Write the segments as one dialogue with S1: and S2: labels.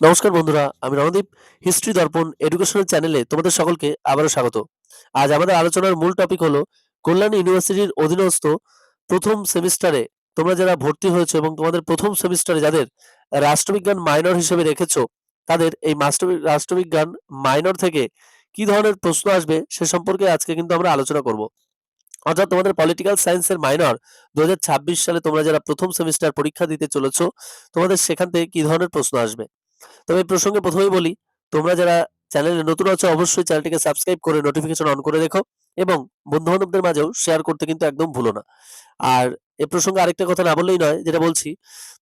S1: নমস্কার বন্ধুরা, আমি রণদীপ। হিস্ট্রি দর্পণ এডুকেশনাল চ্যানেলে তোমাদের সকলকে আবারও স্বাগত। আজ আমাদের আলোচনার মূল টপিক হলো কল্যাণী ইউনিভার্সিটির অধীনস্থ প্রথম সেমিস্টারে তোমরা যারা ভর্তি হয়েছো এবং তোমাদের প্রথম সেমিস্টারে যাদের রাষ্ট্রবিজ্ঞান মাইনর হিসেবে রেখেছো, তাদের এই রাষ্ট্রবিজ্ঞান মাইনর থেকে কি ধরনের প্রশ্ন আসবে সে সম্পর্কে আজকে কিন্তু আমরা আলোচনা করব। অর্থাৎ তোমাদের পলিটিক্যাল সায়েন্সের মাইনর 2026 সালে তোমরা যারা প্রথম সেমিস্টার পরীক্ষা দিতে চলেছো, তোমাদের সেখান থেকে কি ধরনের প্রশ্ন আসবে। তবে এই প্রসঙ্গে প্রথমেই বলি, তোমরা যারা চ্যানেলে নতুন আছো অবশ্যই চ্যানেলটিকে সাবস্ক্রাইব করে নোটিফিকেশন অন করে রেখো এবং বন্ধু-বান্ধবদের মাঝেও শেয়ার করতে কিন্তু একদম ভুলো না। আর এ প্রসঙ্গে আরেকটা কথা না বললেই নয়, যেটা বলছি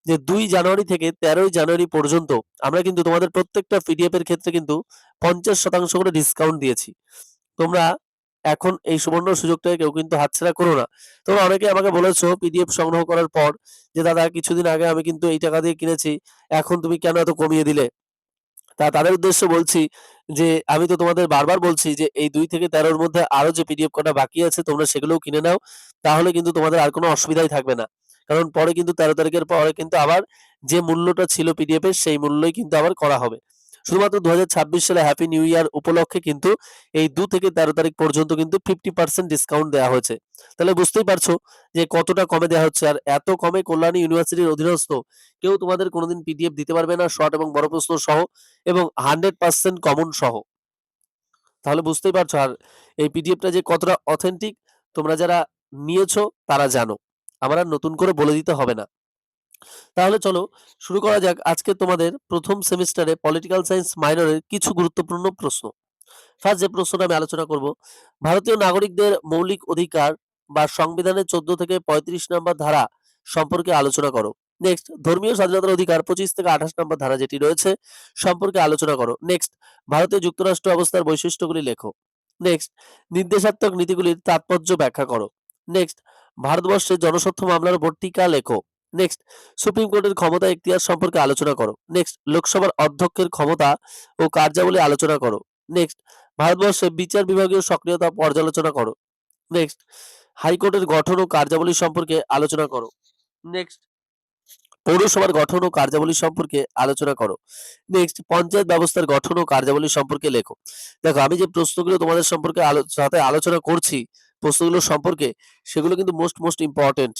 S1: যে 2 জানুয়ারি থেকে 13 জানুয়ারি পর্যন্ত আমরা কিন্তু তোমাদের প্রত্যেকটা পিডিএফ এর ক্ষেত্রে কিন্তু 50% করে ডিসকাউন্ট দিয়েছি। তোমরা এখন এই সুবর্ণ সুযোগটাকে কেউ কিন্তু হাতছাড়া করো না। তোমরা অনেকেই আমাকে বলেছো পিডিএফ সংগ্রহ করার পর যে, "দাদা কিছুদিন আগে আমি কিন্তু এই টাকা দিয়ে কিনেছি, এখন তুমি কেন এত কমিয়ে দিলে?" তাদের উদ্দেশ্যে বলছি যে, আমি তো তোমাদের বারবার বলছি যে এই 2 থেকে 13 র মধ্যে আরো যে পিডিএফ কটা বাকি আছে তোমরা সেগুলোও কিনে নাও। তাহলে কিন্তু তোমাদের আর কোনো অসুবিধাই থাকবে না। কারণ পরে কিন্তু 13 তারিখের পরে কিন্তু আবার যে মূল্যটা ছিল পিডিএফ এর সেই মূল্যই কিন্তু আবার করা হবে। শুধুমাত্র 2026 সালে হ্যাপি নিউ ইয়ার উপলক্ষে কিন্তু এই 2 থেকে 13 তারিখ পর্যন্ত কিন্তু 50% ডিসকাউন্ট দেয়া হয়েছে। তাহলে বুঝতেই পারছো যে কতটা কমে দেয়া হচ্ছে। আর এত কমে কল্যাণী ইউনিভার্সিটির অধীনস্থ কেউ তোমাদের কোনোদিন পিডিএফ দিতে পারবে না, শর্ট এবং বড় প্রশ্ন সহ এবং 100% কমন সহ। তাহলে বুঝতেই পারছো। আর এই পিডিএফটা যে কতটা অথেন্টিক তোমরা যারা নিয়েছো তারা জানো। আমার আর নতুন করে বলে দিতে হবে না। তাহলে চলো শুরু করা যাক আজকে তোমাদের প্রথম সেমিস্টারে পলিটিক্যাল সায়েন্স মাইনরের কিছু গুরুত্বপূর্ণ প্রশ্ন। ফার্স্ট যে প্রশ্নটা আমি আলোচনা করব, ভারতীয় নাগরিকদের মৌলিক অধিকার বা সংবিধানের 14 থেকে 35 নম্বর ধারা সম্পর্কে আলোচনা করো। নেক্সট, ধর্মীয় স্বাধীনতার অধিকার 25 থেকে 28 নম্বর ধারা যেটি রয়েছে সম্পর্কে আলোচনা করো। নেক্সট, ভারতীয় যুক্তরাষ্ট্র অবস্থার বৈশিষ্ট্যগুলি লেখো। নেক্সট, নির্দেশাত্মক নীতিগুলির তাৎপর্য ব্যাখ্যা করো। নেক্সট, ভারতবর্ষে জনস্বার্থ মামলার ভর্তিকা লেখো। নেক্সট, সুপ্রিম কোর্টের ক্ষমতা এখতিয়ার সম্পর্কে আলোচনা করো। নেক্সট, লোকসভার অধ্যক্ষের ক্ষমতা ও কার্যাবলী আলোচনা করো। নেক্সট, ভারতবর্ষে বিচার বিভাগীয় সক্রিয়তা পর্যালোচনা করো। নেক্সট, হাইকোর্টের গঠন ও কার্যাবলী সম্পর্কে আলোচনা করো। নেক্সট, পৌরসভার গঠন ও কার্যাবলী সম্পর্কে আলোচনা করো। নেক্সট, পঞ্চায়েত ব্যবস্থার গঠন ও কার্যাবলী সম্পর্কে লেখো। দেখো, আমি যে প্রশ্নগুলো তোমাদের সম্পর্কে সাথে আলোচনা করছি প্রশ্নগুলো সম্পর্কে, সেগুলো কিন্তু মোস্ট ইম্পর্টেন্ট।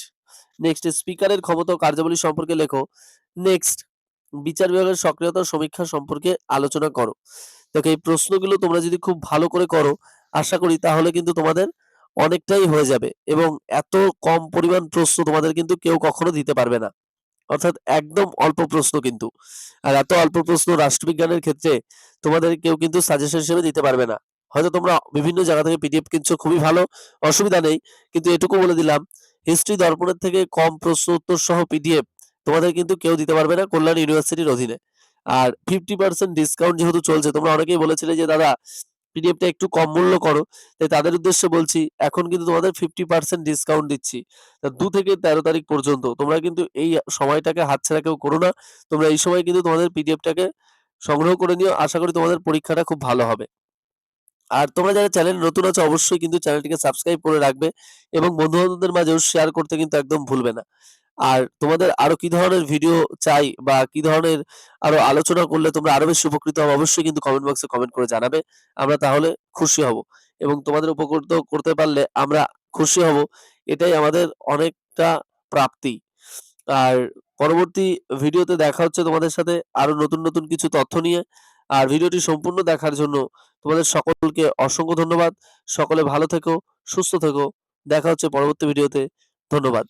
S1: নেক্সট, স্পিকারের ক্ষমতা ও কার্যাবলী সম্পর্কে লেখো। নেক্সট, বিচার বিভাগের সক্রিয়তা ও সমীক্ষা সম্পর্কে আলোচনা করো। দেখো, এই প্রশ্নগুলো তোমরা যদি খুব ভালো করে করো, আশা করি তাহলে কিন্তু তোমাদের অনেকটাই হয়ে যাবে এবং এত কম পরিমাণ প্রশ্ন তোমাদের কিন্তু কেউ কখনো দিতে পারবে না। অর্থাৎ একদম অল্প প্রশ্ন কিন্তু। আর এত অল্প প্রশ্ন রাষ্ট্রবিজ্ঞানের ক্ষেত্রে তোমাদের কেউ কিন্তু সাজেশন হিসেবে দিতে পারবে না। হয়তো তোমরা বিভিন্ন জায়গা থেকে পিডিএফ কিনছো, খুবই ভালো, অসুবিধা নেই। কিন্তু এটুকু বলে দিলাম, হিস্ট্রি দর্পণের থেকে কম প্রশ্ন উত্তর সহ পিডিএফ তোমাদের কিন্তু কেউ দিতে পারবে না কল্যাণী ইউনিভার্সিটির অধীনে। আর 50% ডিসকাউন্ট যেহেতু চলছে, তোমরা অনেকেই বলেছিলে যে দাদা পিডিএফটা একটু কম মূল্য করো। তাই তাদের উদ্দেশ্যে বলছি এখন কিন্তু তোমাদের 50% ডিসকাউন্ট দিচ্ছি। 2 থেকে 13 তারিখ পর্যন্ত তোমরা কিন্তু এই সময়টাকে হাতছাড়া কেউ করো না। তোমরা এই সময় কিন্তু তোমাদের পিডিএফটাকে সংগ্রহ করে নিও। আশা করি তোমাদের পরীক্ষাটা খুব ভালো হবে। আর তোমরা যারা চ্যানেলে নতুন আছো অবশ্যই কিন্তু চ্যানেলটিকে সাবস্ক্রাইব করে রাখবে এবং বন্ধু-বান্ধবদের মাঝেও শেয়ার করতে কিন্তু একদম ভুলবে না। আর তোমাদের আরো কি ধরনের ভিডিও চাই বা কি ধরনের আরো আলোচনা করলে তোমরা আরো বেশি উপকৃত হবে অবশ্যই কিন্তু কমেন্ট বক্সে কমেন্ট করে জানাবে। আমরা তাহলে খুশি হব এবং তোমাদের উপকৃত করতে পারলে আমরা খুশি হব। এটাই আমাদের অনেকটা প্রাপ্তি। আর পরবর্তী ভিডিওতে দেখা হচ্ছে তোমাদের সাথে আরো নতুন কিছু তথ্য নিয়ে। আর ভিডিওটি সম্পূর্ণ দেখার জন্য তোমাদের সকলকে অসংখ্য ধন্যবাদ। সকলে ভালো থেকো, সুস্থ থেকো। দেখা হচ্ছে পরবর্তী ভিডিওতে। ধন্যবাদ।